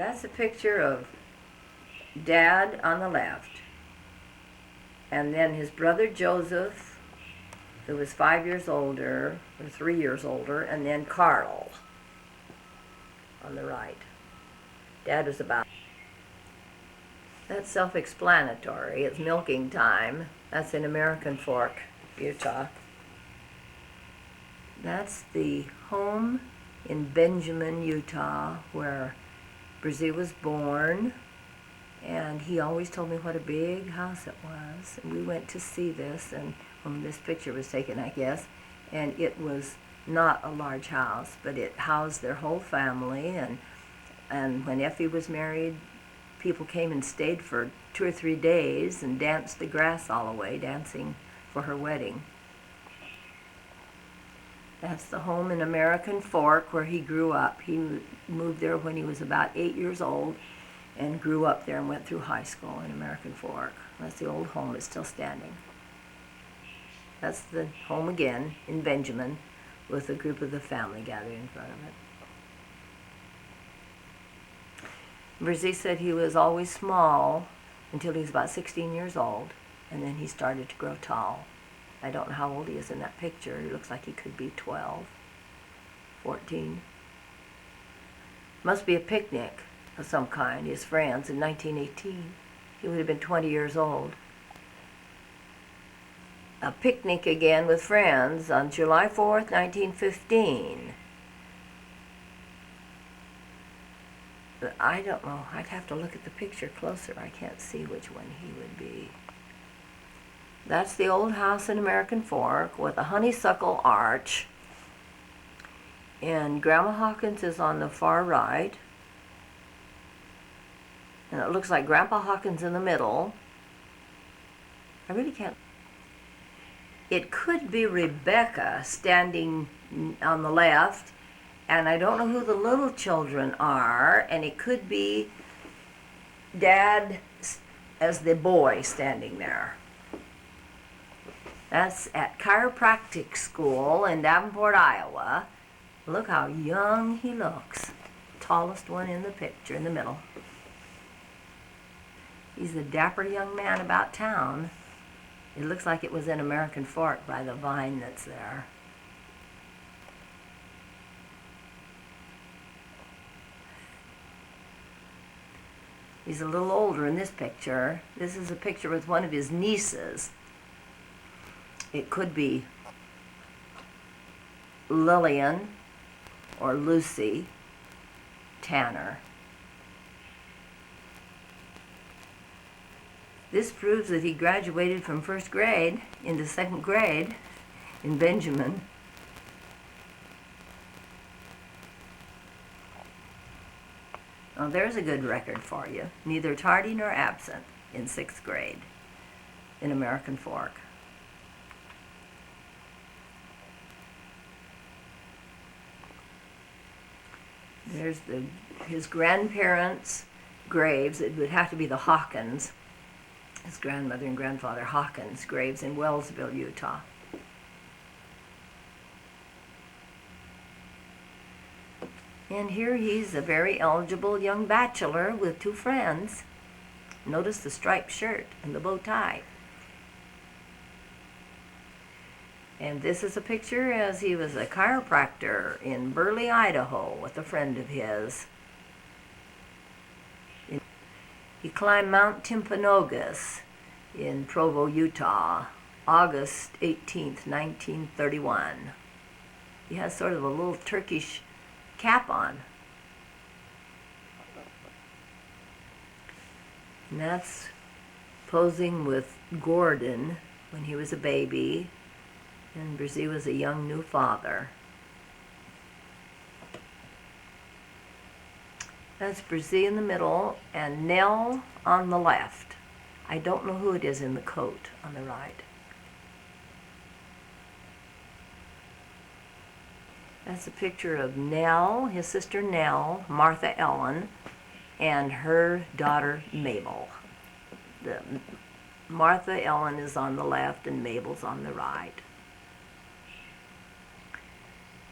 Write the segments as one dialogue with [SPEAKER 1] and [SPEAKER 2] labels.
[SPEAKER 1] That's a picture of Dad on the left, and then his brother Joseph, who was 5 years older, or 3 years older, and then Carl on the right. Dad was about... That's self-explanatory. It's milking time. That's in American Fork, Utah. That's the home in Benjamin, Utah, where Brzee was born. And he always told me what a big house it was. And we went to see this, and when this picture was taken, I guess, and it was not a large house, but it housed their whole family. And when Effie was married, people came and stayed for 2 or 3 days and danced the grass all away, dancing for her wedding. That's the home in American Fork where he grew up. He moved there when he was about 8 years old and grew up there and went through high school in American Fork. That's the old home. It's still standing. That's the home again in Benjamin with a group of the family gathered in front of it. Brzee said he was always small until he was about 16 years old, and then he started to grow tall. I don't know how old he is in that picture. It looks like he could be 12, 14. Must be a picnic of some kind, his friends, in 1918. He would have been 20 years old. A picnic again with friends on July 4th, 1915. But I don't know. I'd have to look at the picture closer. I can't see which one he would be. That's the old house in American Fork with a honeysuckle arch. And Grandma Hawkins is on the far right. And it looks like Grandpa Hawkins in the middle. I really can't. It could be Rebecca standing on the left, and I don't know who the little children are, and it could be Dad as the boy standing there. That's at chiropractic school in Davenport, Iowa. Look how young he looks. Tallest one in the picture, in the middle. He's a dapper young man about town. It looks like it was in American Fork by the vine that's there. He's a little older in this picture. This is a picture with one of his nieces. It could be Lillian or Lucy Tanner. This proves that he graduated from first grade into second grade in Benjamin. Oh, there's a good record for you. Neither tardy nor absent in 6th grade in American Fork. There's his grandparents' graves. It would have to be the Hawkins. His grandmother and grandfather Hawkins' graves in Wellsville, Utah. And here he's a very eligible young bachelor with 2 friends. Notice the striped shirt and the bow tie. And this is a picture as he was a chiropractor in Burley, Idaho with a friend of his. He climbed Mount Timpanogos in Provo, Utah, August 18th, 1931. He has sort of a little Turkish cap on. And that's posing with Gordon when he was a baby, and Brzee was a young new father. That's Brzee in the middle and Nell on the left. I don't know who it is in the coat on the right. That's a picture of Nell, his sister Nell, Martha Ellen, and her daughter Mabel. Martha Ellen is on the left and Mabel's on the right.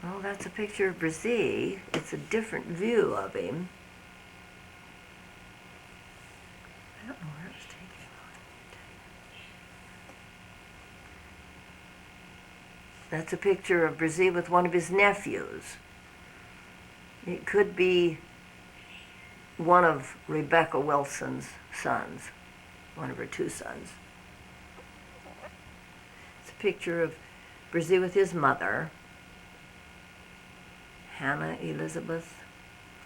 [SPEAKER 1] Well, that's a picture of Brzee. It's a different view of him. That's a picture of Brzee with one of his nephews. It could be one of Rebecca Wilson's sons, one of her two sons. It's a picture of Brzee with his mother, Hannah Elizabeth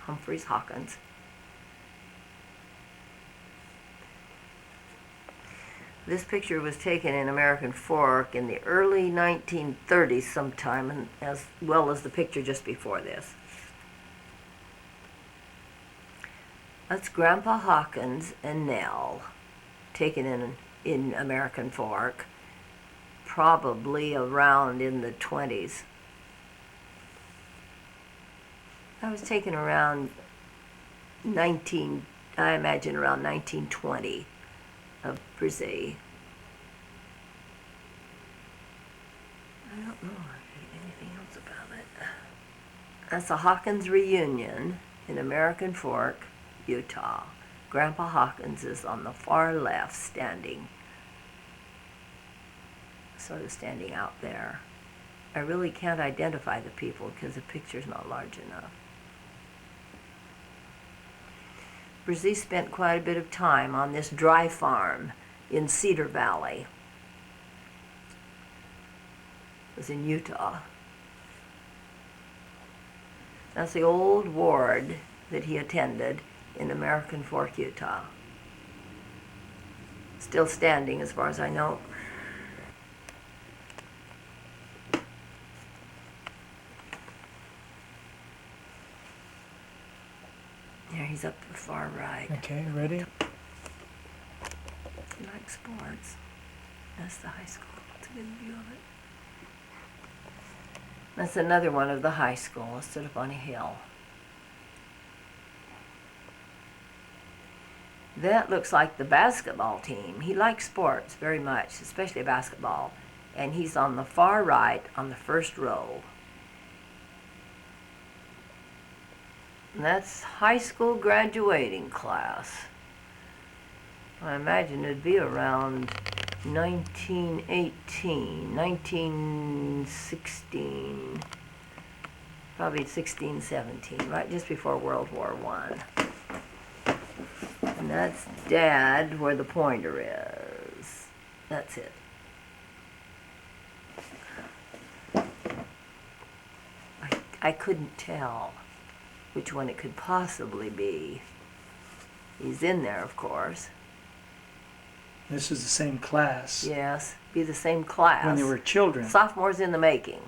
[SPEAKER 1] Humphreys Hawkins. This picture was taken in American Fork in the early 1930s sometime, and as well as the picture just before this. That's Grandpa Hawkins and Nell, taken in American Fork, probably around in the 20s. That was taken around I imagine around 1920 of Brzee. I don't know anything else about it. That's a Hawkins reunion in American Fork, Utah. Grandpa Hawkins is on the far left, standing out there. I really can't identify the people because the picture's not large enough. Brzee spent quite a bit of time on this dry farm in Cedar Valley. It was in Utah. That's the old ward that he attended in American Fork, Utah. Still standing as far as I know. There, he's up the far right.
[SPEAKER 2] Okay, ready?
[SPEAKER 1] He likes sports. That's the high school. It's a good view of it. That's another one of the high school. It stood up on a hill. That looks like the basketball team. He likes sports very much, especially basketball. And he's on the far right on the first row. And that's high school graduating class. I imagine it'd be around 1918, 1916, probably 16, 17, right just before World War I. And that's Dad where the pointer is. That's it. I couldn't tell which one it could possibly be. He's in there, of course.
[SPEAKER 2] This is the same class.
[SPEAKER 1] Yes, be the same class.
[SPEAKER 2] When they were children.
[SPEAKER 1] Sophomores in the making.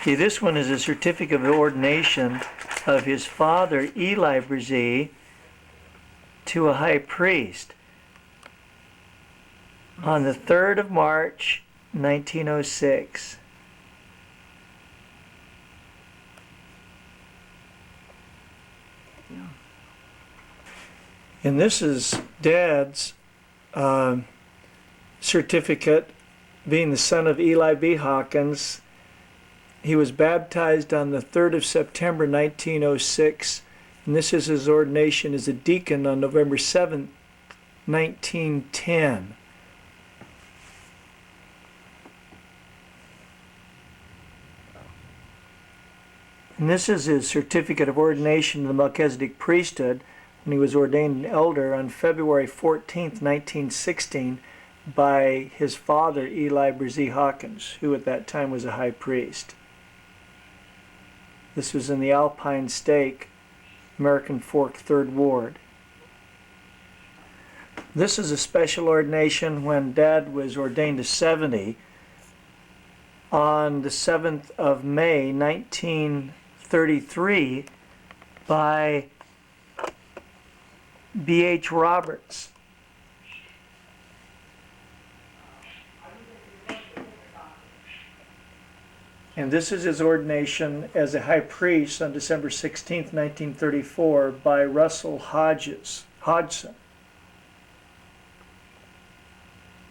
[SPEAKER 2] Okay, this one is a certificate of ordination of his father, Eli Brzee, to a high priest on the 3rd of March, 1906.
[SPEAKER 1] Yeah.
[SPEAKER 2] And this is Dad's certificate, being the son of Eli B. Hawkins. He was baptized on the 3rd of September, 1906, and this is his ordination as a deacon on November 7th, 1910. And this is his certificate of ordination to the Melchizedek priesthood when he was ordained an elder on February 14th, 1916 by his father, Eli Brzee Hawkins, who at that time was a high priest. This was in the Alpine Stake, American Fork, 3rd Ward. This is a special ordination when Dad was ordained to 70 on the 7th of May, 1933 by B.H. Roberts. And this is his ordination as a high priest on December 16th, 1934 by Russell Hodgson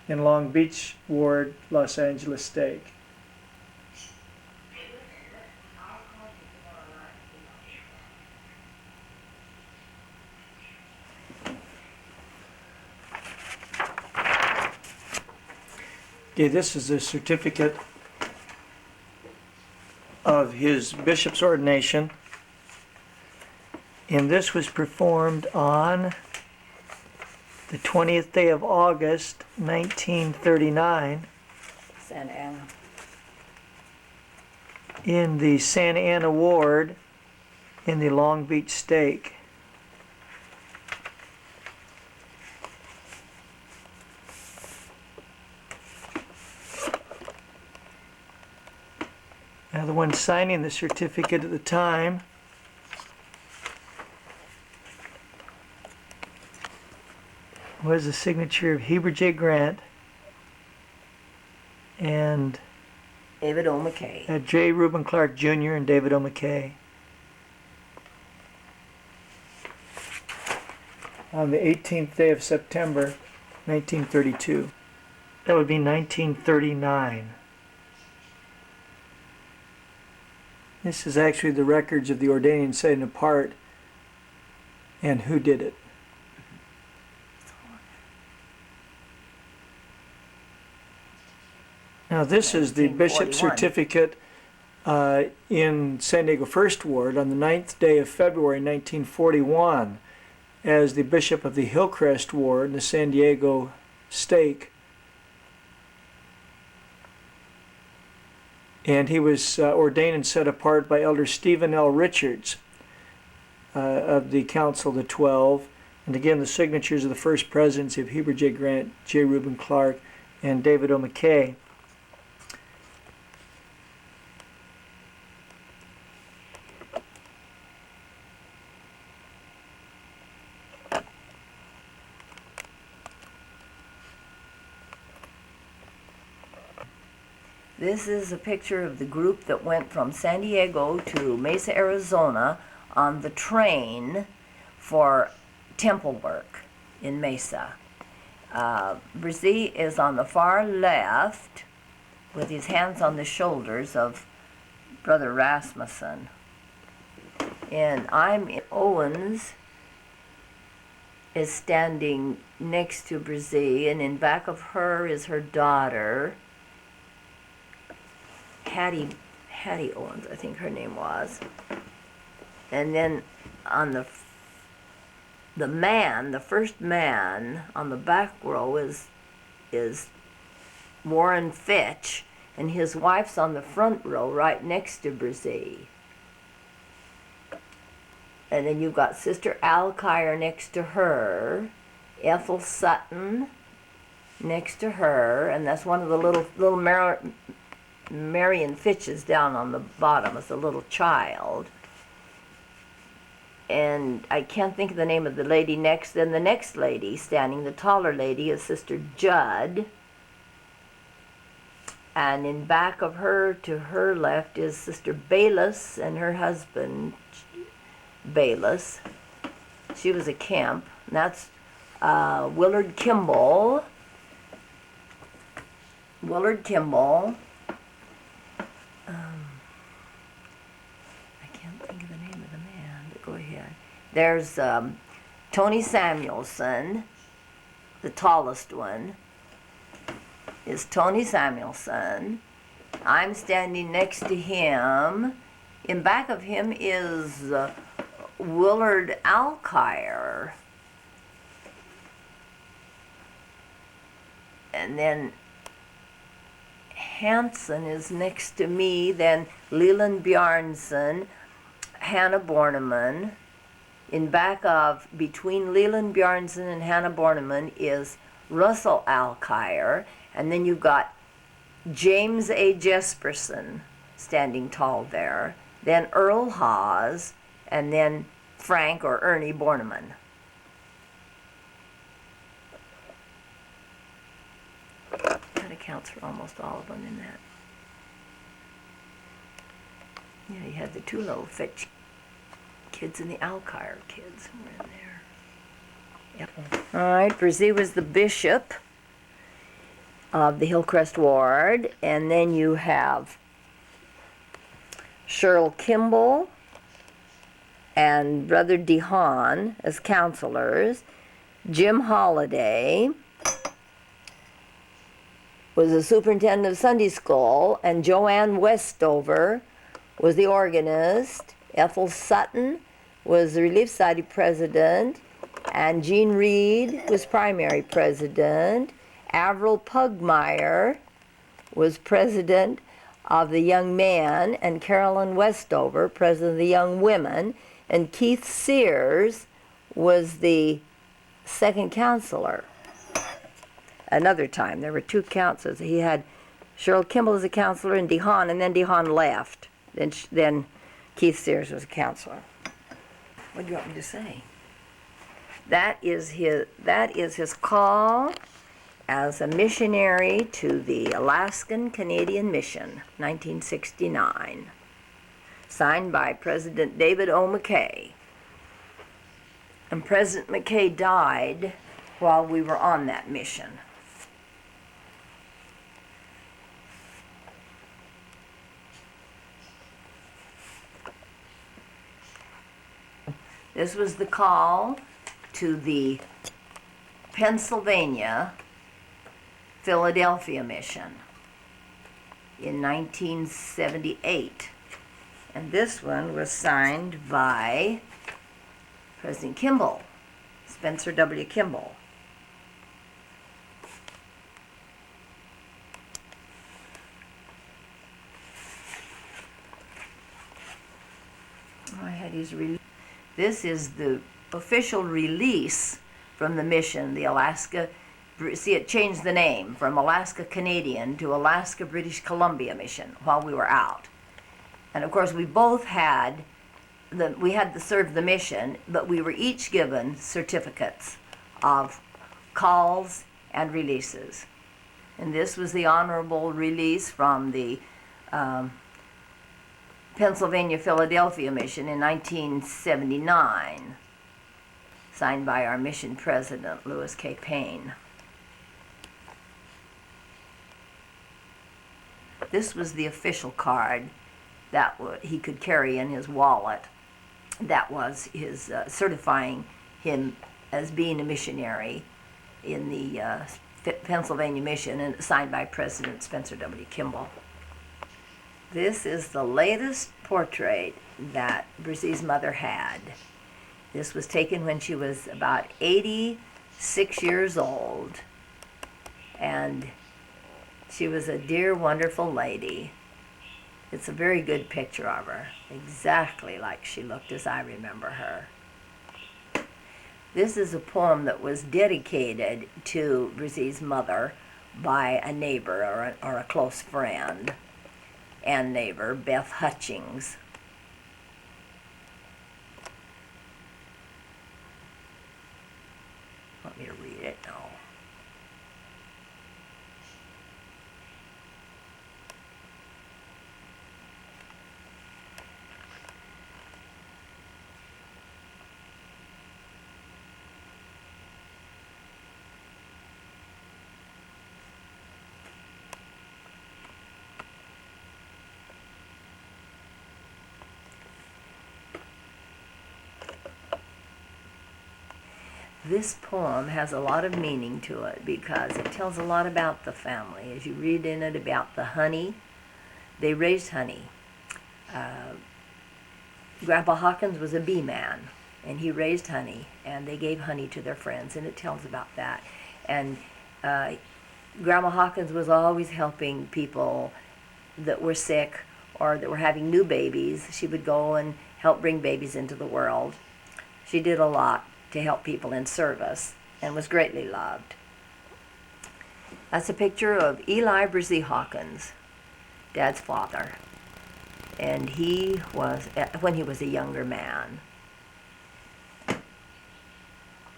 [SPEAKER 2] in Long Beach Ward, Los Angeles Stake. Okay, this is a certificate of his bishop's ordination. And this was performed on the 20th day of August, 1939,
[SPEAKER 1] Santa Ana.
[SPEAKER 2] in the Santa Ana ward in the Long Beach stake. Now the one signing the certificate at the time was the signature of Heber J. Grant and
[SPEAKER 1] David O. McKay.
[SPEAKER 2] J. Reuben Clark Jr. and David O. McKay. On the 18th day of September, 1932. That would be 1939. This is actually the records of the ordaining and setting apart and who did it. Now this is the bishop's
[SPEAKER 1] 1941.
[SPEAKER 2] certificate in San Diego First Ward on the 9th day of February 1941 as the bishop of the Hillcrest Ward in the San Diego stake. And he was ordained and set apart by Elder Stephen L. Richards of the Council of the 12. And again, the signatures of the first presidency of Heber J. Grant, J. Reuben Clark, and David O. McKay.
[SPEAKER 1] This is a picture of the group that went from San Diego to Mesa, Arizona on the train for temple work in Mesa. Brzee is on the far left with his hands on the shoulders of Brother Rasmussen. And Owens is standing next to Brzee, and in back of her is her daughter, Hattie Owens, I think her name was. And then on the first man on the back row is Warren Fitch, and his wife's on the front row right next to Brzee. And then you've got Sister Alkire next to her, Ethel Sutton next to her, and that's one of the little Marion Fitch is down on the bottom as a little child. And I can't think of the name of the lady next. Then the next lady standing, the taller lady, is Sister Judd. And in back of her, to her left, is Sister Bayless and her husband, Bayless. She was a Kemp. And that's Willard Kimball. Willard Kimball. I can't think of the name of the man, but go ahead. There's Tony Samuelson, the tallest one, is Tony Samuelson. I'm standing next to him. In back of him is Willard Alkire. And then Hansen is next to me, then Leland Bjarnson, Hannah Borneman. In back of, between Leland Bjarnson and Hannah Borneman is Russell Alkire, and then you've got James A. Jesperson standing tall there, then Earl Hawes, and then Frank or Ernie Borneman. That accounts for almost all of them in that. Yeah, you had the two little Fitch kids and the Alkire kids who were in there. Yep. All right, Brzee was the bishop of the Hillcrest Ward, and then you have Cheryl Kimball and Brother DeHaan as counselors, Jim Holliday, was the superintendent of Sunday school, and Joanne Westover was the organist. Ethel Sutton was the Relief Society president, and Jean Reed was primary president. Avril Pugmire was president of the young men, and Carolyn Westover, president of the young women, and Keith Sears was the second counselor. Another time, there were two counselors. He had Cheryl Kimball as a counselor and DeHaan, and then DeHaan left. Then Keith Sears was a counselor. What do you want me to say? That is his call as a missionary to the Alaskan Canadian Mission, 1969, signed by President David O. McKay. And President McKay died while we were on that mission. This was the call to the Pennsylvania Philadelphia mission in 1978. And this one was signed by President Kimball, Spencer W. Kimball. This is the official release from the mission, the Alaska, see, it changed the name from Alaska Canadian to Alaska British Columbia mission while we were out. And of course we both had, we had to serve the mission, but we were each given certificates of calls and releases. And this was the honorable release from the Pennsylvania Philadelphia mission in 1979, signed by our mission president, Louis K. Payne. This was the official card that he could carry in his wallet. That was his certifying him as being a missionary in the Pennsylvania mission, and signed by President Spencer W. Kimball. This is the latest portrait that Brzez's mother had. This was taken when she was about 86 years old, and she was a dear, wonderful lady. It's a very good picture of her, exactly like she looked as I remember her. This is a poem that was dedicated to Brzez's mother by a neighbor or a close friend and neighbor, Beth Hutchings. Want me to read it? No. This poem has a lot of meaning to it because it tells a lot about the family. As you read in it about the honey, they raised honey. Grandpa Hawkins was a bee man, and he raised honey, and they gave honey to their friends, and it tells about that. And Grandma Hawkins was always helping people that were sick or that were having new babies. She would go and help bring babies into the world. She did a lot to help people in service and was greatly loved. That's a picture of Eli Brzee Hawkins, Dad's father. And he was, when he was a younger man.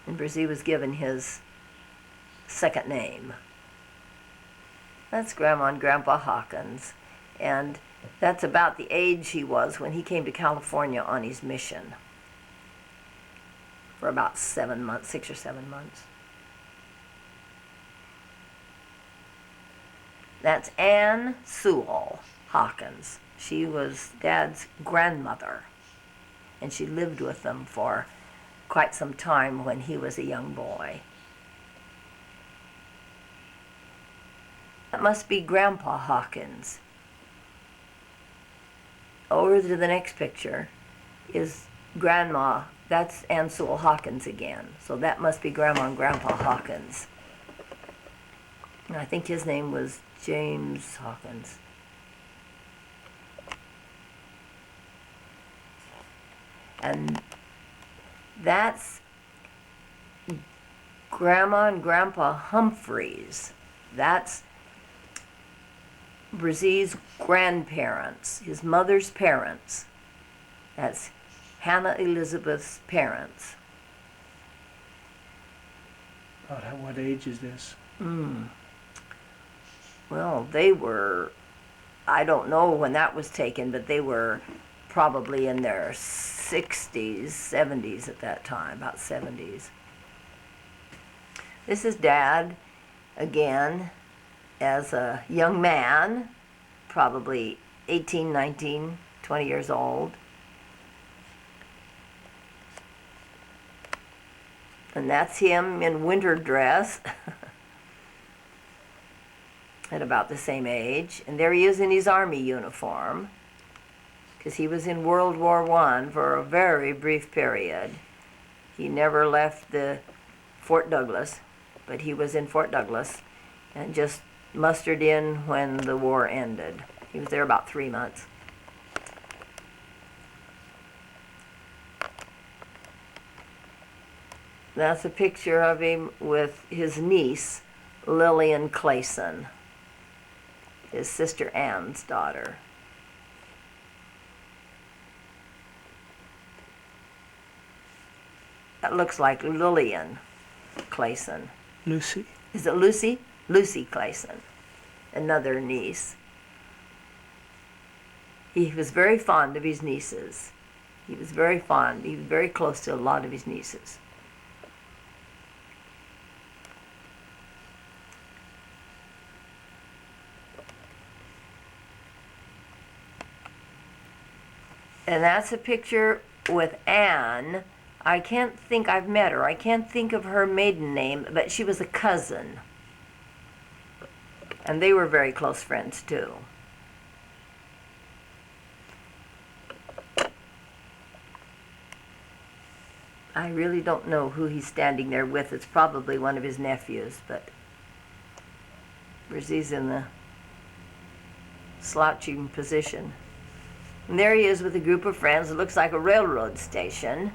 [SPEAKER 1] And Brzee was given his second name. That's Grandma and Grandpa Hawkins. And that's about the age he was when he came to California on his mission. For about 7 months, 6 or 7 months. That's Anne Sewell Hawkins. She was Dad's grandmother, and she lived with them for quite some time when he was a young boy. That must be Grandpa Hawkins. Over to the next picture is Grandma. That's Ann Sewell Hawkins again. So that must be Grandma and Grandpa Hawkins. And I think his name was James Hawkins. And that's Grandma and Grandpa Humphreys. That's Brazee's grandparents, his mother's parents. That's Hannah Elizabeth's parents.
[SPEAKER 2] About what age is this?
[SPEAKER 1] Well, they were, I don't know when that was taken, but they were probably in their 60s, 70s at that time, about 70s. This is Dad, again, as a young man, probably 18, 19, 20 years old. And that's him in winter dress at about the same age. And there he is in his army uniform, because he was in World War I for a very brief period. He never left the Fort Douglas, but he was in Fort Douglas and just mustered in when the war ended. He was there about 3 months. That's a picture of him with his niece, Lillian Clayson, his sister Ann's daughter. That looks like Lillian Clayson.
[SPEAKER 2] Lucy.
[SPEAKER 1] Is it Lucy? Lucy Clayson, another niece. He was very fond of his nieces. He was very close to a lot of his nieces. And that's a picture with Anne. I can't think I've met her. I can't think of her maiden name, but she was a cousin. And they were very close friends, too. I really don't know who he's standing there with. It's probably one of his nephews, but he's in the slouching position. And there he is with a group of friends. It looks like a railroad station.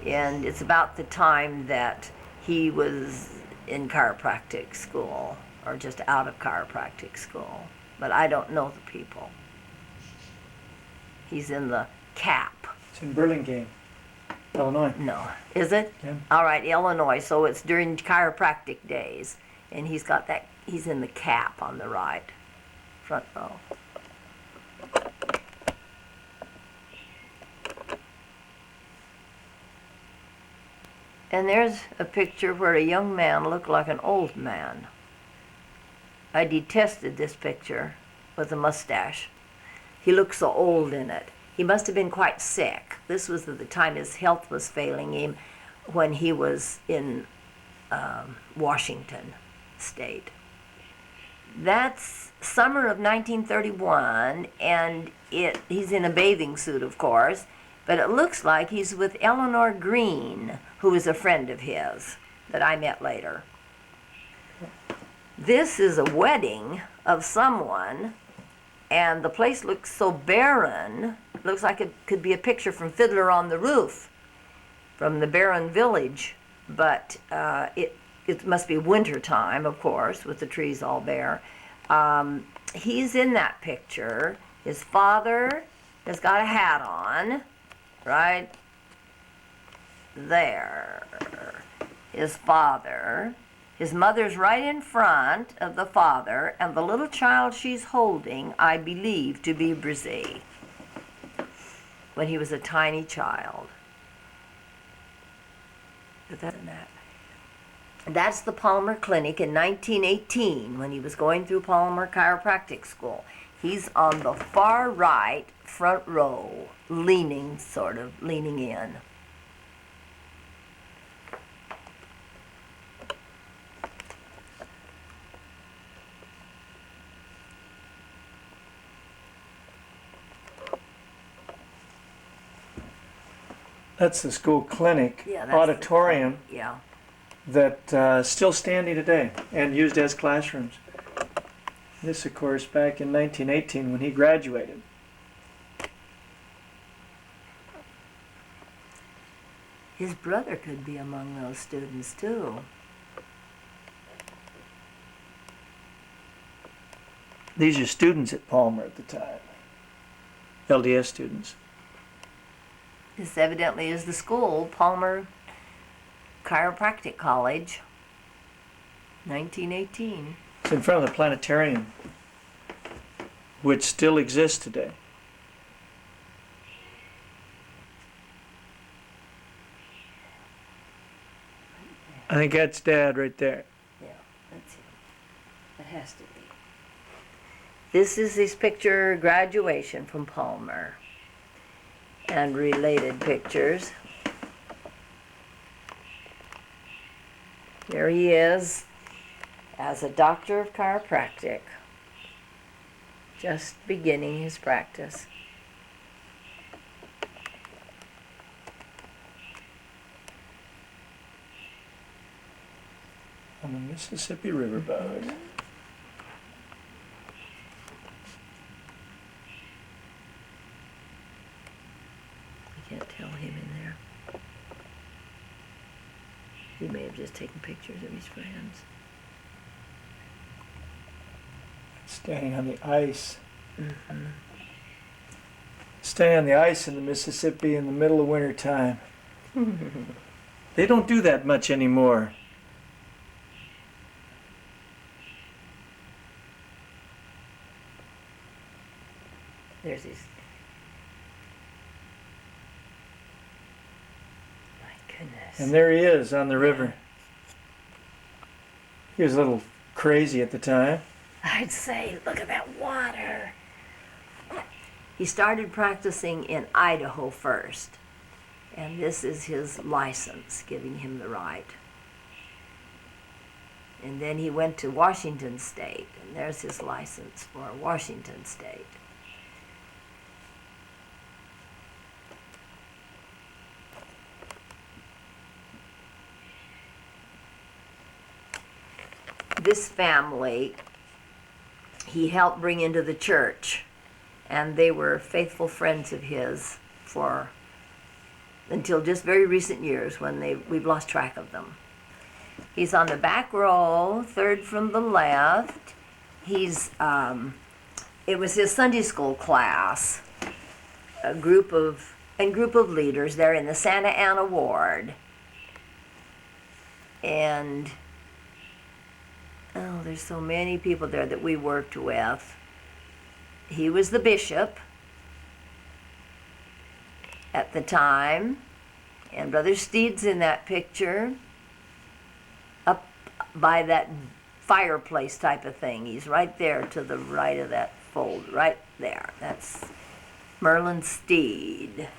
[SPEAKER 1] And it's about the time that he was in chiropractic school, or just out of chiropractic school. But I don't know the people. He's in the CAP.
[SPEAKER 2] It's in Burlingame, Illinois.
[SPEAKER 1] No. Is it?
[SPEAKER 2] Yeah.
[SPEAKER 1] All right, Illinois. So it's during chiropractic days. And he's got that, he's in the CAP on the right, front row. And there's a picture where a young man looked like an old man. I detested this picture with a mustache. He looked so old in it. He must have been quite sick. This was at the time his health was failing him when he was in Washington State. That's summer of 1931, and he's in a bathing suit, of course, but it looks like he's with Eleanor Green, who is a friend of his that I met later. This is a wedding of someone, and the place looks so barren. It looks like it could be a picture from Fiddler on the Roof, from the barren village, but it must be winter time, of course, with the trees all bare. He's in that picture. His father has got a hat on, right there. His father. His mother's right in front of the father, and the little child she's holding, I believe, to be Brazee, when he was a tiny child. That's the Palmer Clinic in 1918, when he was going through Palmer Chiropractic School. He's on the far right, front row, leaning in.
[SPEAKER 2] That's the school clinic
[SPEAKER 1] Yeah, that's
[SPEAKER 2] auditorium
[SPEAKER 1] yeah.
[SPEAKER 2] that still standing today and used as classrooms. This, of course, back in 1918 when he graduated.
[SPEAKER 1] His brother could be among those students too.
[SPEAKER 2] These are students at Palmer at the time, LDS students.
[SPEAKER 1] This evidently is the school, Palmer Chiropractic College, 1918.
[SPEAKER 2] It's in front of the planetarium, which still exists today. I think that's Dad right there.
[SPEAKER 1] Yeah, that's him. That has to be. This is his picture graduation from Palmer and related pictures. There he is as a doctor of chiropractic, just beginning his practice.
[SPEAKER 2] On the Mississippi Riverboat.
[SPEAKER 1] I can't tell him in there. He may have just taken pictures of his friends.
[SPEAKER 2] Standing on the ice.
[SPEAKER 1] Mm-hmm.
[SPEAKER 2] Standing on the ice in the Mississippi in the middle of winter time. They don't do that much anymore.
[SPEAKER 1] There's his. My goodness.
[SPEAKER 2] And there he is on the river. He was a little crazy at the time.
[SPEAKER 1] I'd say, look at that water. He started practicing in Idaho first, and this is his license giving him the right. And then he went to Washington State, and there's his license for Washington State. This family he helped bring into the church, and they were faithful friends of his for until just very recent years when we've lost track of them. He's on the back row, third from the left. He's it was his Sunday school class, a group of leaders there in the Santa Ana ward, and oh, there's so many people there that we worked with. He was the bishop at the time, and Brother Steed's in that picture, up by that fireplace type of thing. He's right there to the right of that fold, right there. That's Merlin Steed.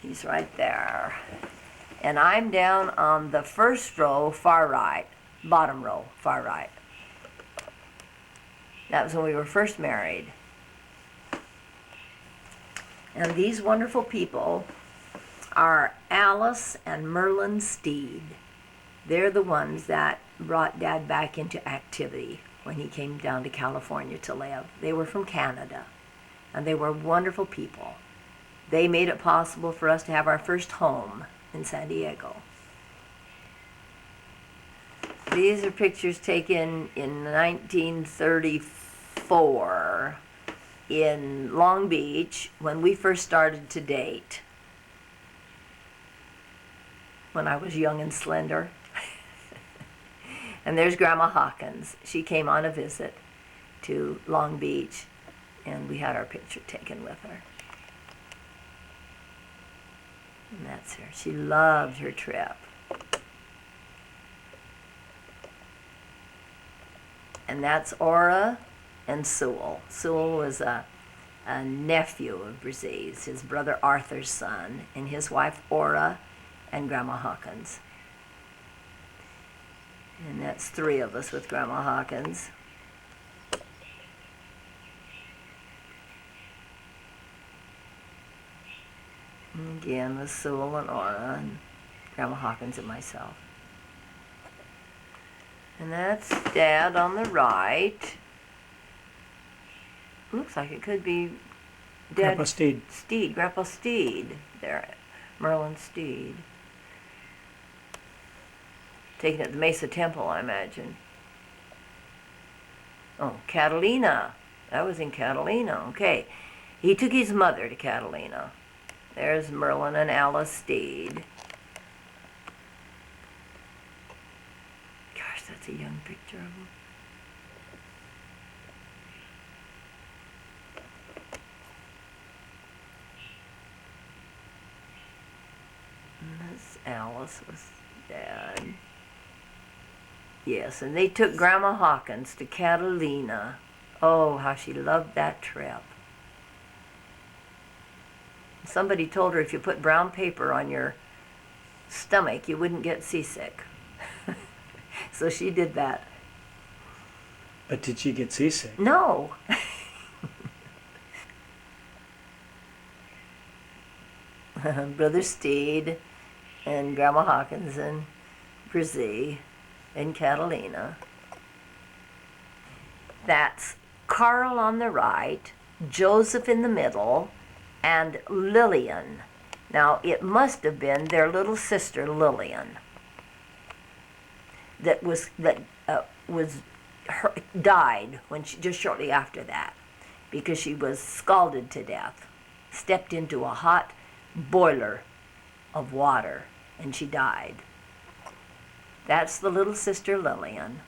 [SPEAKER 1] He's right there. And I'm down on the first row, far right. Bottom row, far right. That was when we were first married. And these wonderful people are Alice and Merlin Steed. They're the ones that brought Dad back into activity when he came down to California to live. They were from Canada, and they were wonderful people. They made it possible for us to have our first home in San Diego. These are pictures taken in 1934 in Long Beach when we first started to date, when I was young and slender. And there's Grandma Hawkins. She came on a visit to Long Beach, and we had our picture taken with her. And that's her. She loved her trip. And that's Ora and Sewell. Sewell was a nephew of Brzez's, his brother Arthur's son, and his wife Ora and Grandma Hawkins. And that's three of us with Grandma Hawkins. And again with Sewell and Ora and Grandma Hawkins and myself. And that's Dad on the right. Looks like it could be
[SPEAKER 2] Grandpa
[SPEAKER 1] Dad
[SPEAKER 2] Steed.
[SPEAKER 1] Grandpa Steed. There, Merlin Steed. Taken at the Mesa Temple, I imagine. Oh, Catalina. That was in Catalina. Okay. He took his mother to Catalina. There's Merlin and Alice Steed. Gosh, that's a young picture of them. And that's Alice with Dad. Yes, and they took Grandma Hawkins to Catalina. Oh, how she loved that trip. Somebody told her if you put brown paper on your stomach, you wouldn't get seasick. So she did that.
[SPEAKER 2] But did she get seasick?
[SPEAKER 1] No. Brother Steed and Grandma Hawkins and Brzee and Catalina. That's Carl on the right, Joseph in the middle, and Lillian. Now, it must have been their little sister Lillian that died when just shortly after that, because she was scalded to death, stepped into a hot boiler of water, and she died. That's the little sister Lillian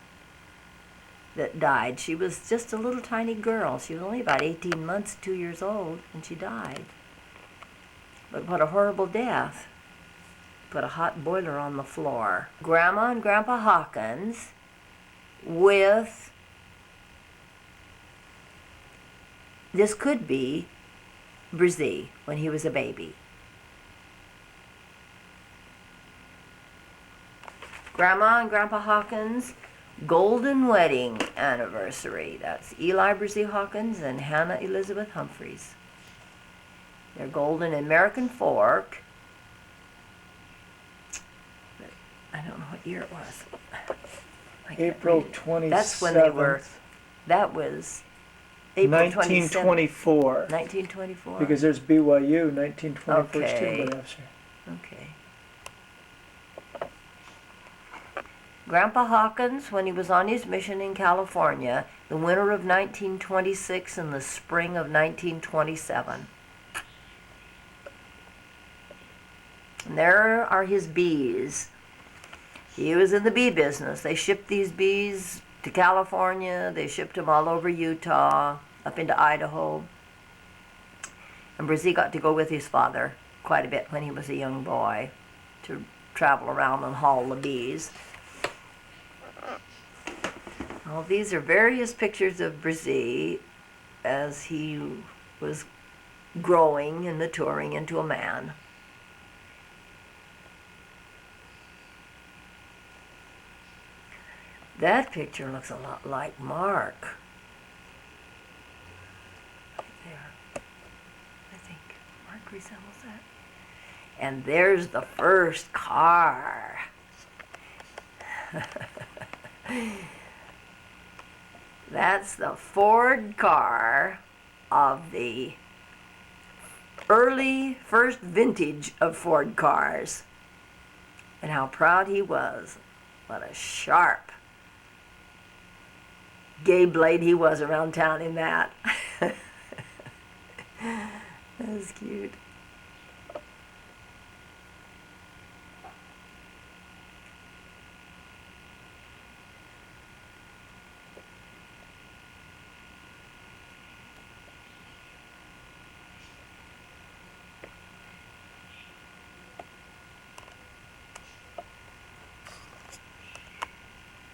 [SPEAKER 1] that died. She was just a little tiny girl. She was only about 18 months, 2 years old, and she died. But what a horrible death. Put a hot boiler on the floor. Grandma and Grandpa Hawkins with, this could be Brzee when he was a baby. Grandma and Grandpa Hawkins' golden wedding anniversary. That's Eli Brzee Hawkins and Hannah Elizabeth Humphreys. They're golden American fork. I don't know what year it was.
[SPEAKER 2] April 27th.
[SPEAKER 1] That's when they were. That was April
[SPEAKER 2] 1924.
[SPEAKER 1] 1924.
[SPEAKER 2] Because there's BYU 1924
[SPEAKER 1] Okay.
[SPEAKER 2] student officer.
[SPEAKER 1] Okay. Grandpa Hawkins, when he was on his mission in California, the winter of 1926 and the spring of 1927. And there are his bees. He was in the bee business. They shipped these bees to California. They shipped them all over Utah, up into Idaho. And Brzee got to go with his father quite a bit when he was a young boy to travel around and haul the bees. Well, these are various pictures of Brzee as he was growing and maturing into a man. That picture looks a lot like Mark. Right there. I think Mark resembles that. And there's the first car. That's the Ford car of the early first vintage of Ford cars. And how proud he was. What a sharp gay blade he was around town in that. That was cute.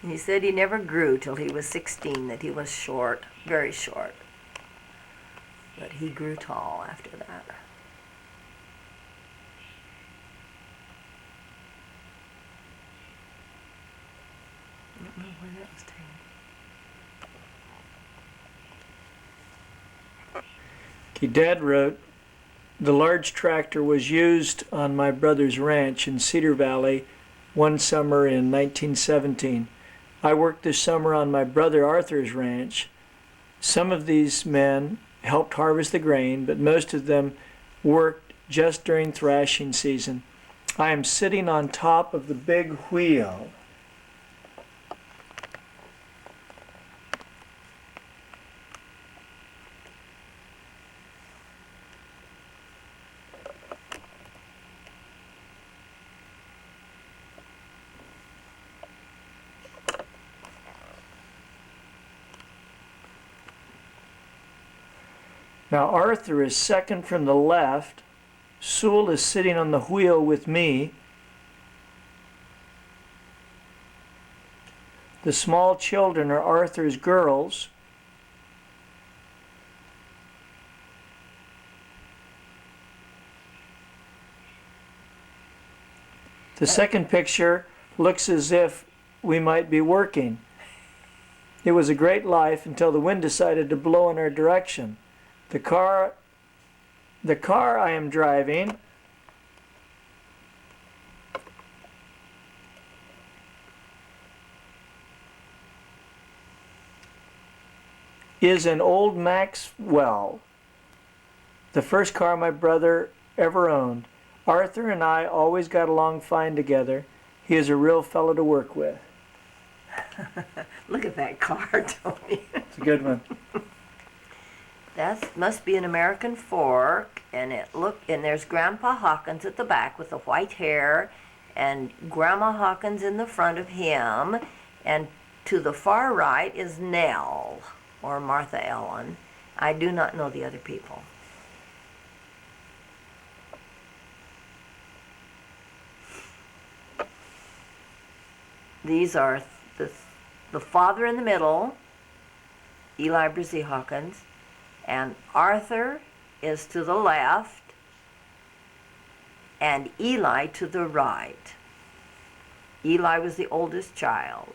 [SPEAKER 1] And he said he never grew till he was 16, that he was short, very short. But he grew tall after that. I don't know where that was taken.
[SPEAKER 2] Okay, Dad wrote The large tractor was used on my brother's ranch in Cedar Valley one summer in 1917. I worked this summer on my brother Arthur's ranch. Some of these men helped harvest the grain, but most of them worked just during thrashing season. I am sitting on top of the big wheel. Now Arthur is second from the left. Sewell is sitting on the wheel with me. The small children are Arthur's girls. The second picture looks as if we might be working. It was a great life until the wind decided to blow in our direction. The car I am driving is an old Maxwell, the first car my brother ever owned. Arthur and I always got along fine together. He is a real fellow to work with.
[SPEAKER 1] Look at that car, Tony.
[SPEAKER 2] It's a good one.
[SPEAKER 1] That must be an American fork, and there's Grandpa Hawkins at the back with the white hair, and Grandma Hawkins in the front of him, and to the far right is Nell, or Martha Ellen. I do not know the other people. These are the father in the middle, Eli Brzee Hawkins, and Arthur is to the left, and Eli to the right. Eli was the oldest child,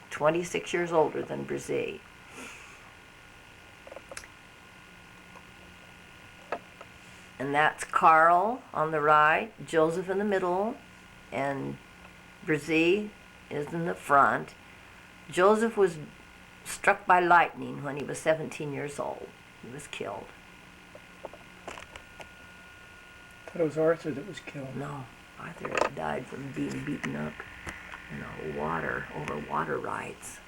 [SPEAKER 1] 26 years older than Brzee. And that's Carl on the right, Joseph in the middle, and Brzee is in the front. Joseph was struck by lightning when he was 17 years old. He was killed.
[SPEAKER 2] I thought it was Arthur that was killed.
[SPEAKER 1] No, Arthur died from being beaten up in over water rights.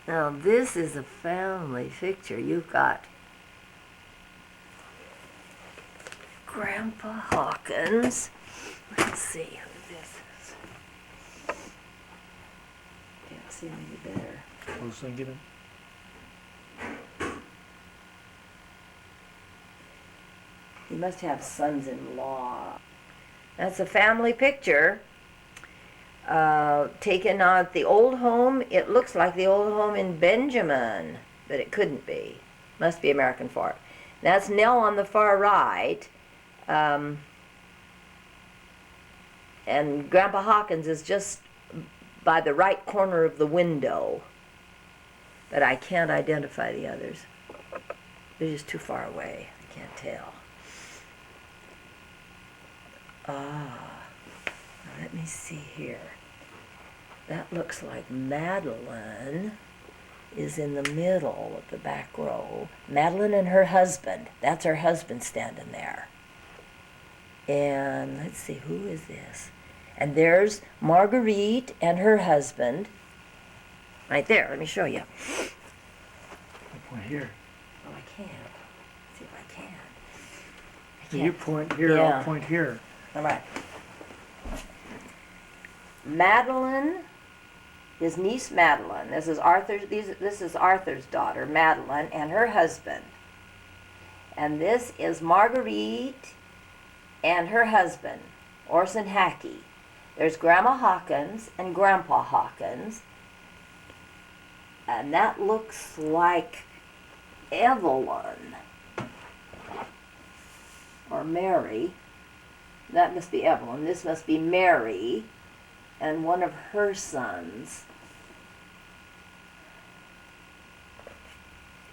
[SPEAKER 1] Now this is a family picture. You've got Grandpa Hawkins. Let's see who this is. Can't see any better.
[SPEAKER 2] Close and get him.
[SPEAKER 1] He must have sons-in-law. That's a family picture taken at the old home. It looks like the old home in Benjamin, but it couldn't be. Must be American Fork. That's Nell on the far right. And Grandpa Hawkins is just by the right corner of the window, but I can't identify the others. They're just too far away. I can't tell. Let me see here. That looks like Madeline is in the middle of the back row. Madeline and her husband. That's her husband standing there. And let's see, who is this? And there's Marguerite and her husband. Right there, let me show you.
[SPEAKER 2] I point here.
[SPEAKER 1] Oh, I can't. Let's see if I can. I
[SPEAKER 2] So
[SPEAKER 1] can't.
[SPEAKER 2] you point here,
[SPEAKER 1] Yeah.
[SPEAKER 2] I'll point here.
[SPEAKER 1] All right. Madeline, his niece Madeline. This is Arthur's daughter, Madeline, and her husband. And this is Marguerite and her husband, Orson Hackey. There's Grandma Hawkins and Grandpa Hawkins. And that looks like Evelyn or Mary. That must be Evelyn. This must be Mary and one of her sons.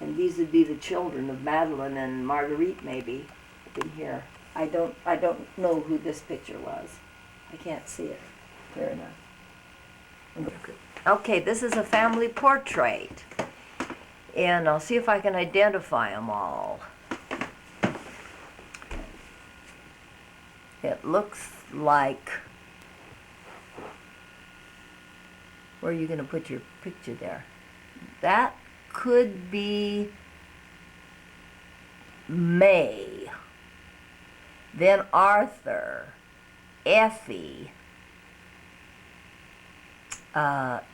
[SPEAKER 1] And these would be the children of Madeline and Marguerite, maybe, up in here. I don't know who this picture was. I can't see it clear enough. Okay, this is a family portrait. And I'll see if I can identify them all. It looks like, where are you going to put your picture there? That could be May, then Arthur, Effie,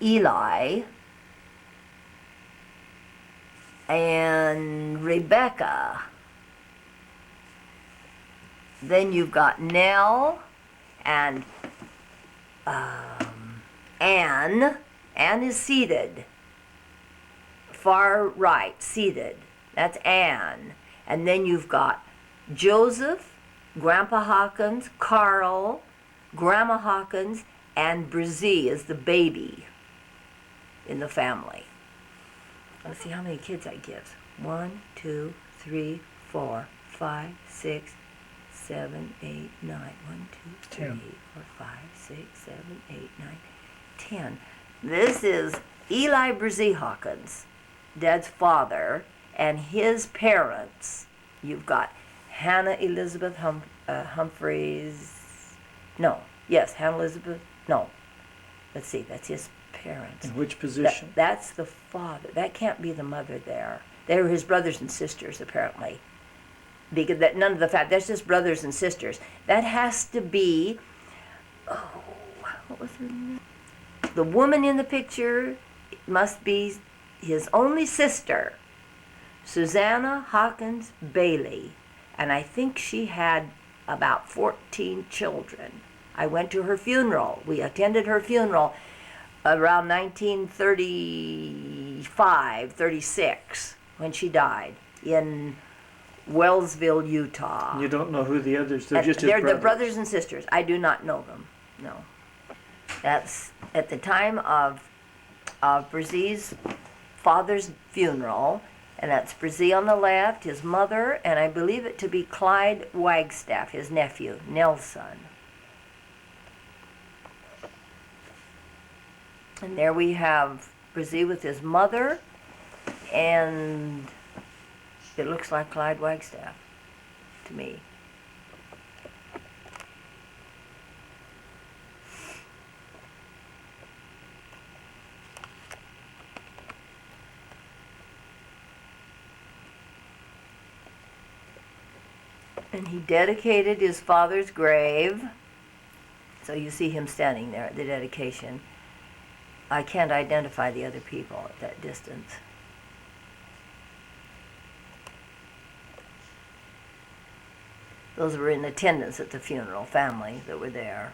[SPEAKER 1] Eli, and Rebecca. Then you've got Nell and Anne. Anne is seated. Far right, seated. That's Anne. And then you've got Joseph, Grandpa Hawkins, Carl, Grandma Hawkins, and Brzee is the baby in the family. Let's see how many kids I give. 1, 2, 3, 4, 5, 6, 7, 8, 9. 1, 2, 3, 4, 5, 6, 7, 8, 9, 10. This is Eli Brzee Hawkins, Dad's father, and his parents. You've got Hannah Elizabeth Humphreys. No, yes, Hannah Elizabeth. No, let's see, that's his parents.
[SPEAKER 2] In which position?
[SPEAKER 1] That's the father. That can't be the mother there. They were his brothers and sisters, apparently. Because that, none of the fact, that's just brothers and sisters. That has to be, oh, what was her name? The woman in the picture must be his only sister, Susanna Hawkins Bailey. And I think she had about 14 children. I went to her funeral. We attended her funeral around 1935, 36, when she died in Wellsville, Utah.
[SPEAKER 2] You don't know who the others, they're just his
[SPEAKER 1] They're
[SPEAKER 2] brothers.
[SPEAKER 1] the brothers and sisters. I do not know them, no. That's at the time of Brzee's father's funeral, and that's Brzee on the left, his mother, and I believe it to be Clyde Wagstaff, his nephew, Nelson. And there we have Brzee with his mother, and it looks like Clyde Wagstaff to me. And he dedicated his father's grave. So you see him standing there at the dedication. I can't identify the other people at that distance. Those were in attendance at the funeral, family that were there.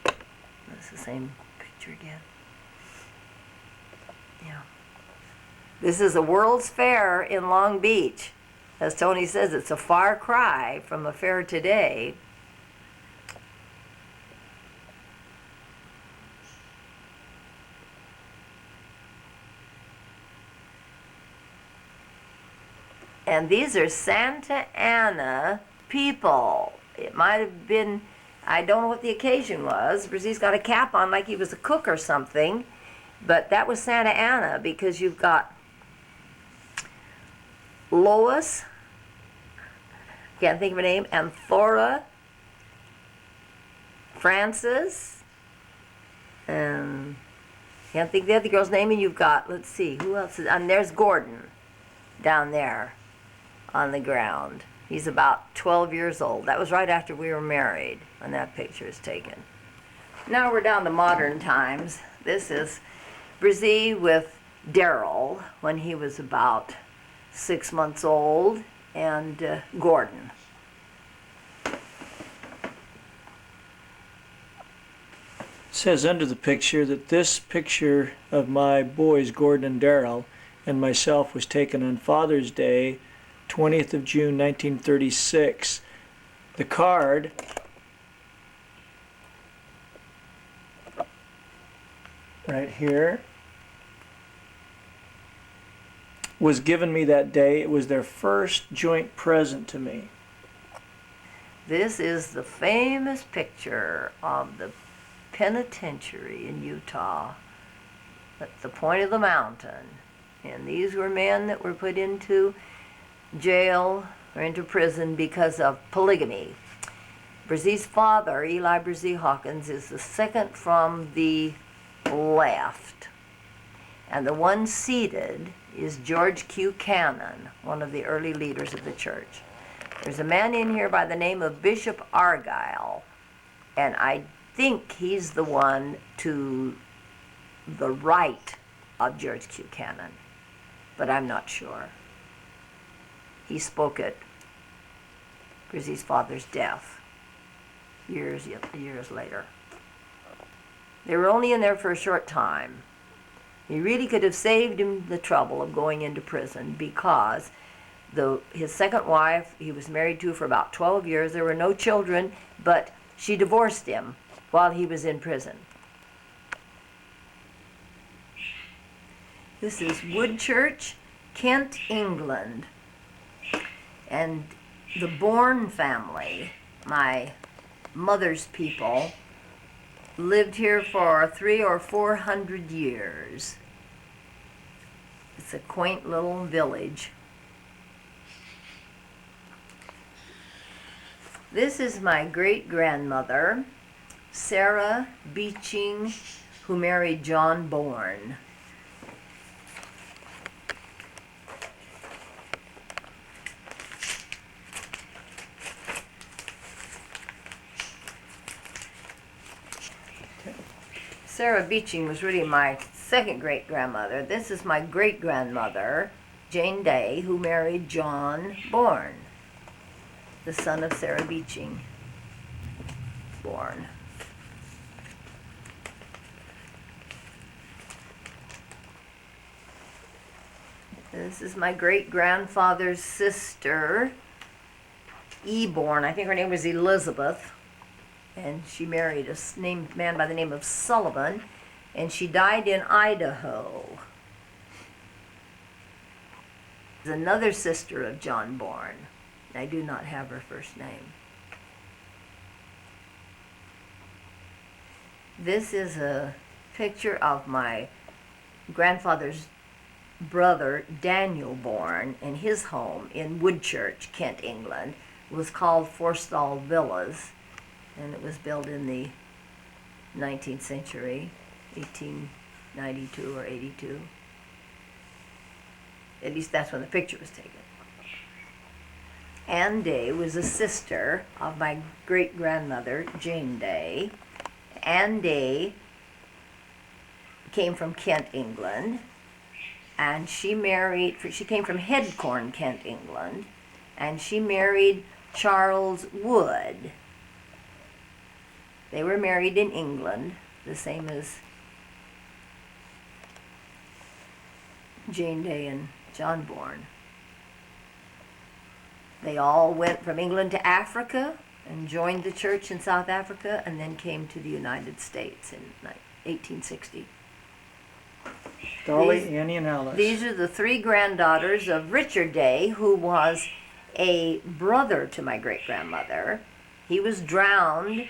[SPEAKER 1] That's the same picture again. Yeah. This is a World's Fair in Long Beach. As Tony says, it's a far cry from a fair today. And these are Santa Ana people. It might have been, I don't know what the occasion was. Brzee's got a cap on like he was a cook or something. But that was Santa Ana because you've got Lois, can't think of her name, and Thora, Frances, and can't think of the other girl's name, and you've got, let's see, who else is, and there's Gordon down there on the ground. He's about 12 years old. That was right after we were married when that picture is taken. Now we're down to modern times. This is Brzee with Daryl when he was about 6 months old, and Gordon.
[SPEAKER 2] It says under the picture that this picture of my boys, Gordon and Daryl, and myself was taken on Father's Day, 20th of June, 1936. The card right here was given me that day. It was their first joint present to me.
[SPEAKER 1] This is the famous picture of the penitentiary in Utah at the point of the mountain. And these were men that were put into jail or into prison because of polygamy. Brzez's father, Eli Brze Hawkins, is the second from the left. And the one seated is George Q. Cannon, one of the early leaders of the church. There's a man in here by the name of Bishop Argyle, and I think he's the one to the right of George Q. Cannon, but I'm not sure. He spoke at Brzez's father's death years later. They were only in there for a short time. He really could have saved him the trouble of going into prison because his second wife, he was married to for about 12 years. There were no children, but she divorced him while he was in prison. This is Woodchurch, Kent, England. And the Bourne family, my mother's people, lived here for 300 or 400 years. It's a quaint little village. This is my great-grandmother, Sarah Beeching, who married John Bourne. Sarah Beeching was really my second great-grandmother. This is my great-grandmother, Jane Day, who married John Bourne, the son of Sarah Beeching Bourne. This is my great-grandfather's sister, E. Bourne. I think her name was Elizabeth. And she married a man by the name of Sullivan, and she died in Idaho. There's another sister of John Bourne. I do not have her first name. This is a picture of my grandfather's brother, Daniel Bourne, in his home in Woodchurch, Kent, England. It was called Forstall Villas. And it was built in the 19th century, 1892 or 82. At least that's when the picture was taken. Anne Day was a sister of my great-grandmother, Jane Day. Anne Day came from Kent, England, and she came from Headcorn, Kent, England, and she married Charles Wood. They were married in England, the same as Jane Day and John Bourne. They all went from England to Africa and joined the church in South Africa and then came to the United States in 1860.
[SPEAKER 2] Dolly, Annie, and Alice.
[SPEAKER 1] These are the three granddaughters of Richard Day, who was a brother to my great-grandmother. He was drowned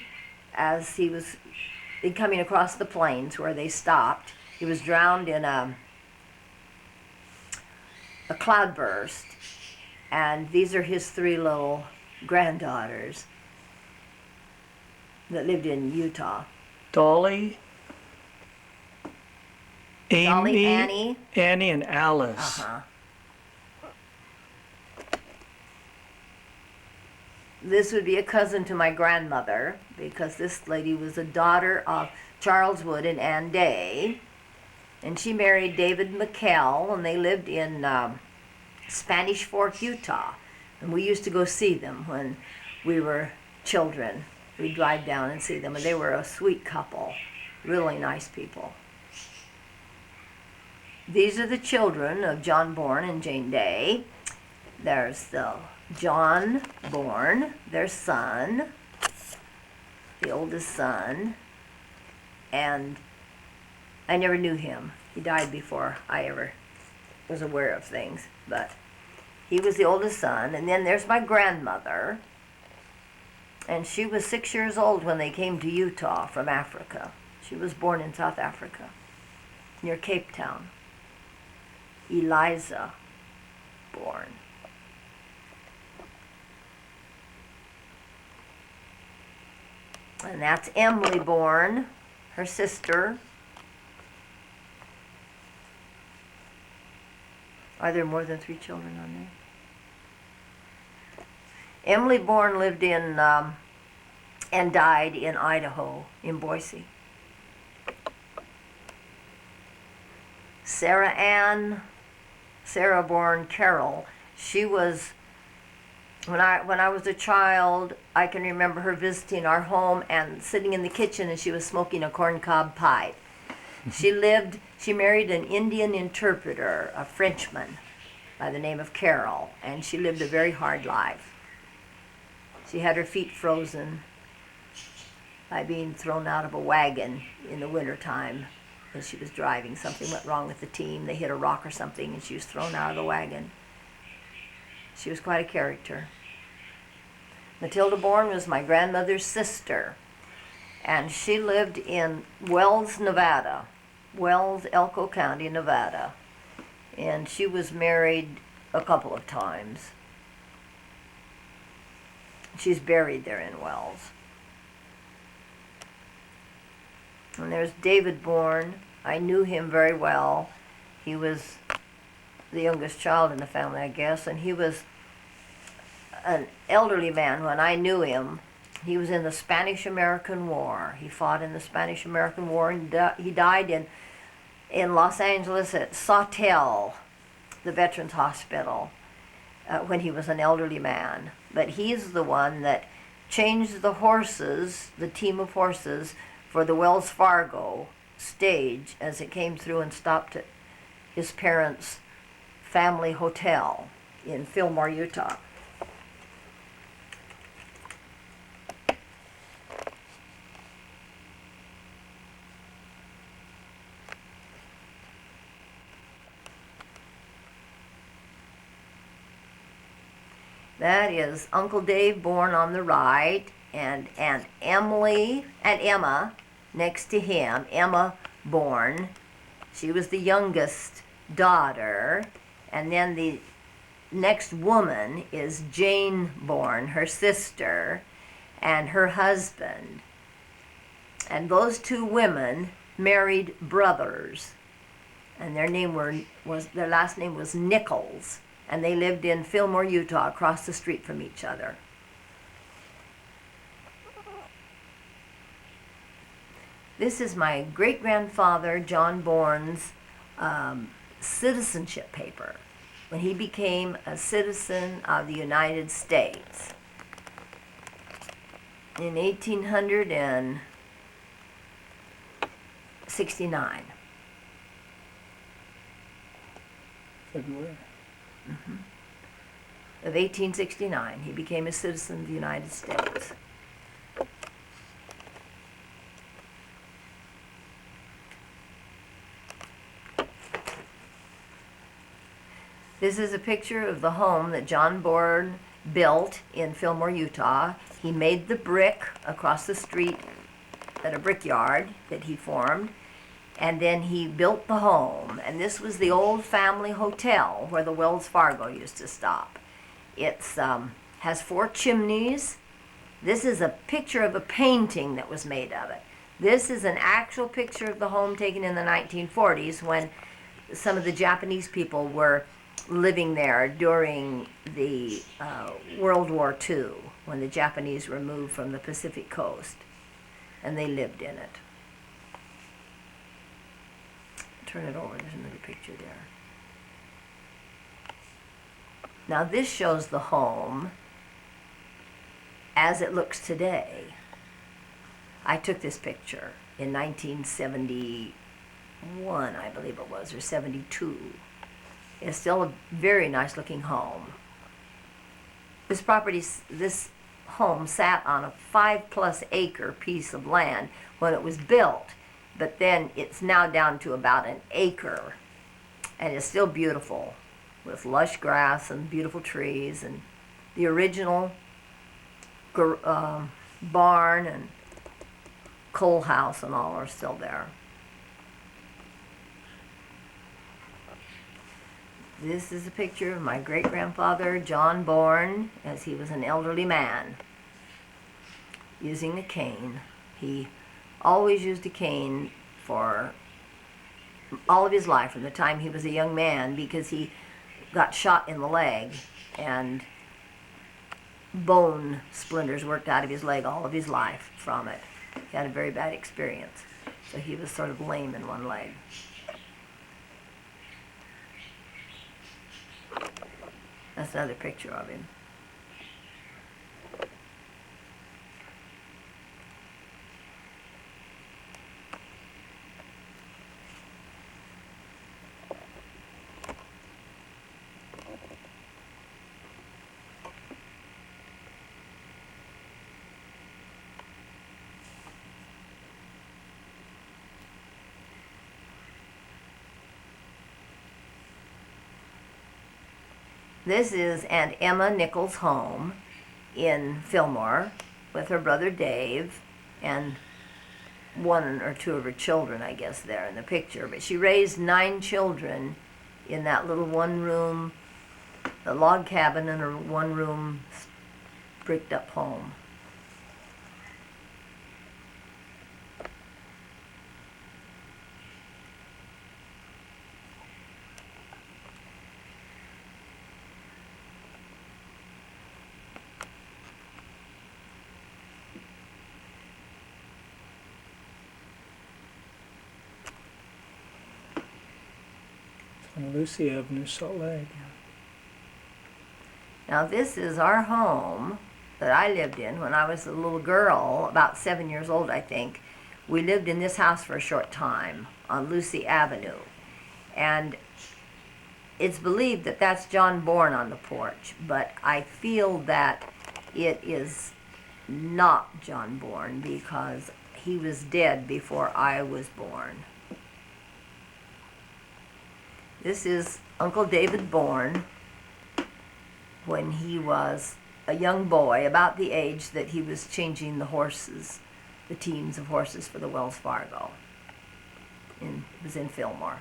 [SPEAKER 1] as he was coming across the plains where they stopped. He was drowned in a cloudburst. And these are his three little granddaughters that lived in Utah.
[SPEAKER 2] Dolly, Amy,
[SPEAKER 1] Dolly, Annie,
[SPEAKER 2] and Alice.
[SPEAKER 1] Uh-huh. This would be a cousin to my grandmother because this lady was a daughter of Charles Wood and Ann Day. And she married David McKell, and they lived in Spanish Fork, Utah. And we used to go see them when we were children. We'd drive down and see them, and they were a sweet couple, really nice people. These are the children of John Bourne and Jane Day. There's the John Bourne, their son, the oldest son, and I never knew him. He died before I ever was aware of things, but he was the oldest son. And then there's my grandmother, and she was 6 years old when they came to Utah from Africa. She was born in South Africa, near Cape Town. Eliza Bourne. And that's Emily Bourne, her sister. Are there more than 3 children on there? Emily Bourne lived in and died in Idaho, in Boise. Sarah Bourne Carroll, she was, when I was a child, I can remember her visiting our home and sitting in the kitchen, and she was smoking a corncob pipe. She married an Indian interpreter, a Frenchman by the name of Carroll, and she lived a very hard life. She had her feet frozen by being thrown out of a wagon in the wintertime as she was driving. Something went wrong with the team. They hit a rock or something, and she was thrown out of the wagon. She was quite a character. Matilda Bourne was my grandmother's sister, and she lived in Wells, Nevada. Wells, Elko County, Nevada. And she was married a couple of times. She's buried there in Wells. And there's David Bourne. I knew him very well. He was the youngest child in the family, I guess, and he was an elderly man when I knew him. He was in the Spanish-American War. He fought in the Spanish-American War, and he died in Los Angeles at Sawtell, the Veterans Hospital, when he was an elderly man. But he's the one that changed the horses, the team of horses, for the Wells Fargo stage as it came through and stopped at his parents' family hotel in Fillmore, Utah. That is Uncle Dave Bourne on the right, and Aunt Emily and Emma next to him, Emma Bourne. She was the youngest daughter, and then the next woman is Jane Bourne, her sister, and her husband. And those 2 women married brothers, and their last name was Nichols. And they lived in Fillmore, Utah, across the street from each other. This is my great-grandfather, John Bourne's citizenship paper, when he became a citizen of the United States in 1869.
[SPEAKER 2] February.
[SPEAKER 1] Of 1869, he became a citizen of the United States. This is a picture of the home that John Bourne built in Fillmore, Utah. He made the brick across the street at a brickyard that he formed, and then he built the home. And this was the old family hotel where the Wells Fargo used to stop. It has 4 chimneys. This is a picture of a painting that was made of it. This is an actual picture of the home taken in the 1940s when some of the Japanese people were living there during the World War II, when the Japanese were moved from the Pacific coast, and they lived in it. Turn it over, there's another picture there. Now this shows the home as it looks today. I took this picture in 1971, I believe it was, or 72. It's still a very nice looking home. This home sat on a 5+ acre piece of land when it was built, but then it's now down to about an acre and it's still beautiful with lush grass and beautiful trees, and the original barn and coal house and all are still there. This is a picture of my great-grandfather, John Bourne, as he was an elderly man, using a cane. He always used a cane for all of his life, from the time he was a young man, because he got shot in the leg, and bone splinters worked out of his leg all of his life from it. He had a very bad experience, so he was sort of lame in one leg. That's another picture of him. This is Aunt Emma Nichols' home in Fillmore with her brother Dave and one or two of her children, I guess, there in the picture. But she raised 9 children in that little one-room, a log cabin in her one-room bricked-up home.
[SPEAKER 2] On Lucy Avenue, Salt Lake.
[SPEAKER 1] Now this is our home that I lived in when I was a little girl, about 7 years old, I think. We lived in this house for a short time on Lucy Avenue. And it's believed that that's John Bourne on the porch, but I feel that it is not John Bourne because he was dead before I was born. This is Uncle David Bourne when he was a young boy, about the age that he was changing the horses, the teams of horses for the Wells Fargo. It was in Fillmore.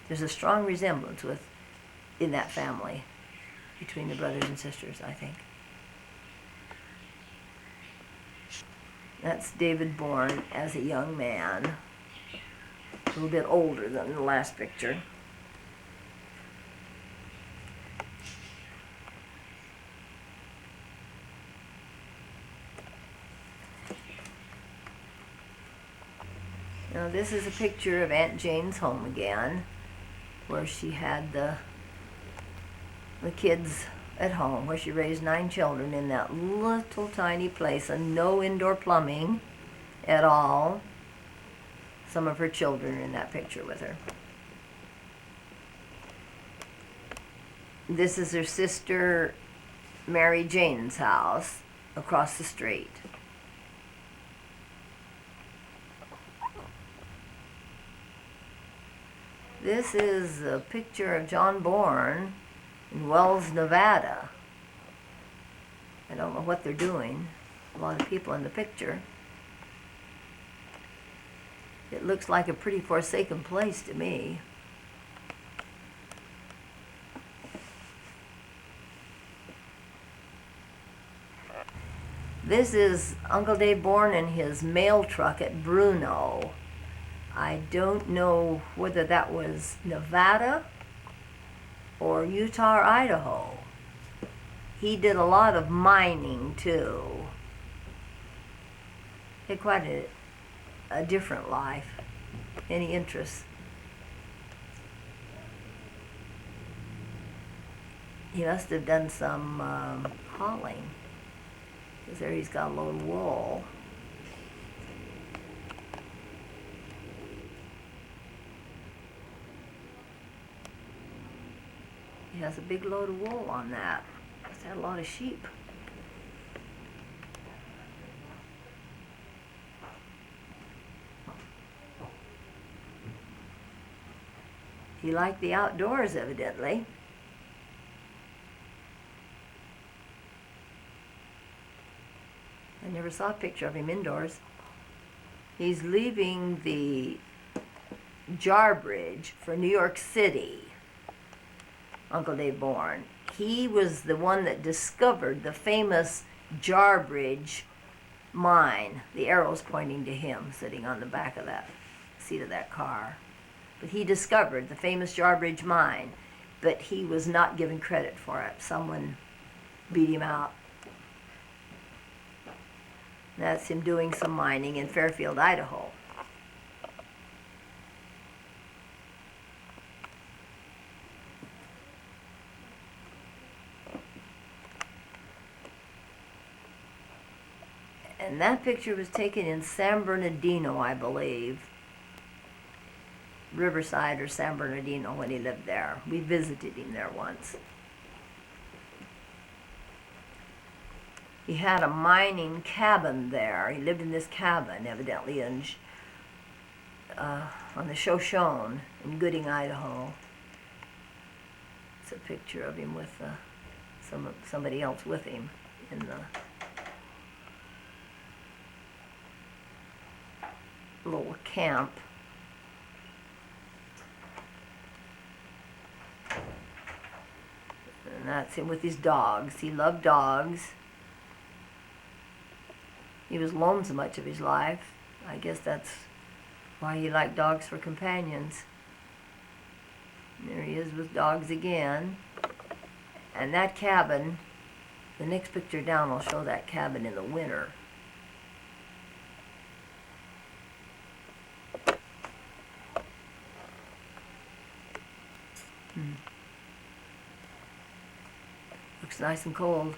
[SPEAKER 1] There's a strong resemblance in that family between the brothers and sisters, I think. That's David Bourne as a young man, a little bit older than the last picture. Now this is a picture of Aunt Jane's home again, where she had the kids at home, where she raised 9 children in that little tiny place and no indoor plumbing at all. Some of her children are in that picture with her. This is her sister Mary Jane's house across the street. This is a picture of John Bourne in Wells, Nevada. I don't know what they're doing. A lot of people in the picture. It looks like a pretty forsaken place to me. This is Uncle Dave Bourne in his mail truck at Bruno. I don't know whether that was Nevada or Utah or Idaho. He did a lot of mining too. He had quite a different life. Any interests? He must have done some hauling, because there he's got a load of wool. He has a big load of wool on that. Must have a lot of sheep. He liked the outdoors, evidently. I never saw a picture of him indoors. He's leaving the Jar Bridge for New York City, Uncle Dave Bourne. He was the one that discovered the famous Jar Bridge mine. The arrow's pointing to him, sitting on the back of that seat of that car. But he discovered the famous Jar Bridge mine, but he was not given credit for it. Someone beat him out. That's him doing some mining in Fairfield, Idaho. And that picture was taken in San Bernardino, I believe. Riverside or San Bernardino when he lived there. We visited him there once. He had a mining cabin there. He lived in this cabin, evidently, on the Shoshone in Gooding, Idaho. It's a picture of him with somebody else with him in the little camp. And that's him with his dogs. He loved dogs. He was lonesome much of his life. I guess that's why he liked dogs for companions. There he is with dogs again. And that cabin, the next picture down will show that cabin in the winter. Looks nice and cold.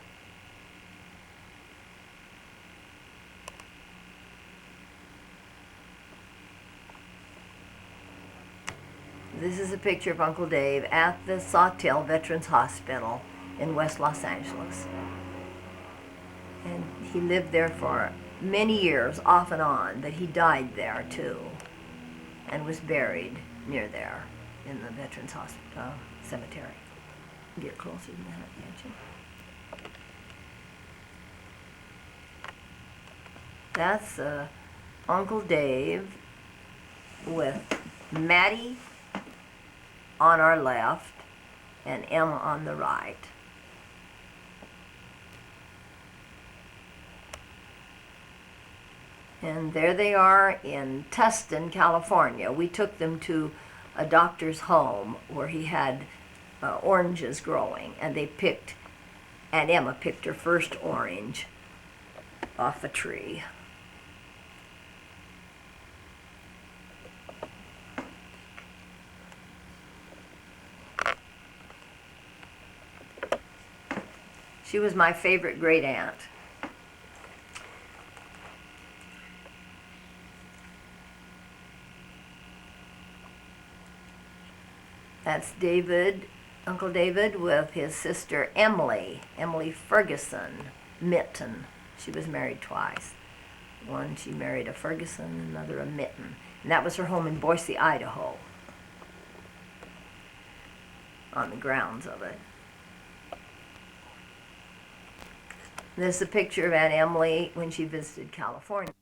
[SPEAKER 1] This is a picture of Uncle Dave at the Sawtell Veterans Hospital in West Los Angeles. And he lived there for many years, off and on, but he died there too, and was buried near there in the Veterans Hospital cemetery. Get closer than that, can't you? That's Uncle Dave with Maddie on our left and Emma on the right. And there they are in Tustin, California. We took them to a doctor's home where he had oranges growing, and Emma picked her first orange off a tree. She was my favorite great aunt. That's Uncle David with his sister Emily Ferguson Mitten. She was married twice. One, she married a Ferguson, another a Mitten. And that was her home in Boise, Idaho, on the grounds of it. This is a picture of Aunt Emily when she visited California.